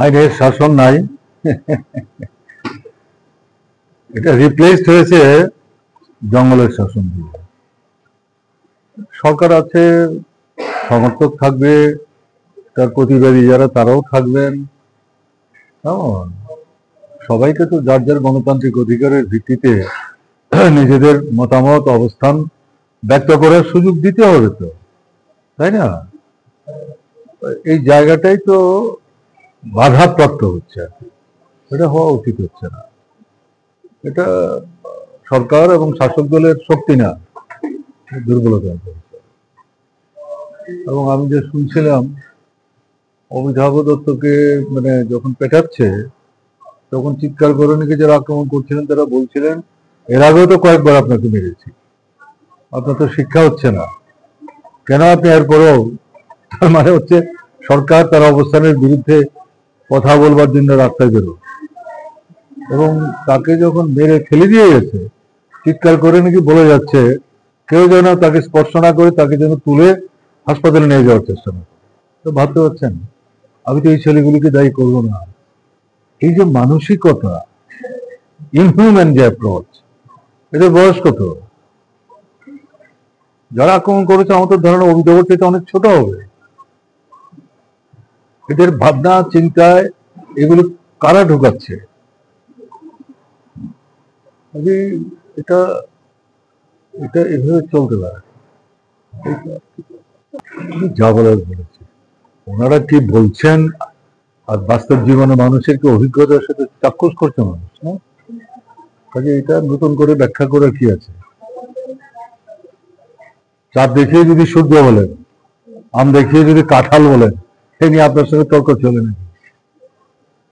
আইনের শাসন নাই, এটা রিপ্লেসড হয়েছে জঙ্গলের শাসন দিয়ে। সরকার আছে, সমর্থক থাকবে, তার প্রতিবাদী যারা তারাও থাকবেন। সবাইকে তো যার যার গণতান্ত্রিক অধিকারের ভিত্তিতে নিজেদের মতামত অবস্থান ব্যক্ত করার সুযোগ দিতে হবে তো, তাই না? এই জায়গাটাই তো বাধাপ্রাপ্ত হচ্ছে আর কি। এটা হওয়া উচিত হচ্ছে না। এটা সরকার এবং শাসক দলের শক্তি না, দুর্বলতা। এবং আমি যে শুনছিলাম অমিতাভ দত্তকে মানে যখন পেটাচ্ছে তখন চিৎকার করে নাকি যারা আক্রমণ করছিলেন তারা বলছিলেন এর আগেও তো কয়েকবার আপনাকে মেরেছি, আপনার তো শিক্ষা হচ্ছে না কেন আপনি এরপরেও। তার মানে হচ্ছে সরকার তার অবস্থানের বিরুদ্ধে কথা বলবার জন্য রাস্তায় বেরো, এবং তাকে যখন মেরে ফেলে দিয়ে গেছে চিৎকার করে নাকি বলে যাচ্ছে কেউ যেন তাকে স্পর্শ না করে, তাকে যেন তুলে হাসপাতালে নিয়ে যাওয়ার চেষ্টা করে। তো ভাবতে পারছেন, আমি তো এই ছেলেগুলিকে দায়ী করবো না। এই যে মানসিকতা, ইনহিউম্যান যে অ্যাপ্রোচ, এদের বয়স কত? যারা আক্রমণ করেছে আমাদের ধারণা অভিযোগের থেকে অনেক ছোট হবে। এদের ভাবনা চিন্তায় এগুলো কারা ঢুকাচ্ছে? এটা এটা এভাবে চলতে পারে। যা বলার বলেছি, ওনারা কি বলছেন আর বাস্তব জীবনে মানুষের কি অভিজ্ঞতার সাথে চাক্ষুষ করছে মানুষ, না? কাজে এটা নতুন করে ব্যাখ্যা করার কি আছে? চাঁদ দেখিয়ে যদি সূর্য বলেন, আম দেখিয়ে যদি কাঁঠাল বলেন, সে নিয়ে আপনার সঙ্গে তর্ক চলে না।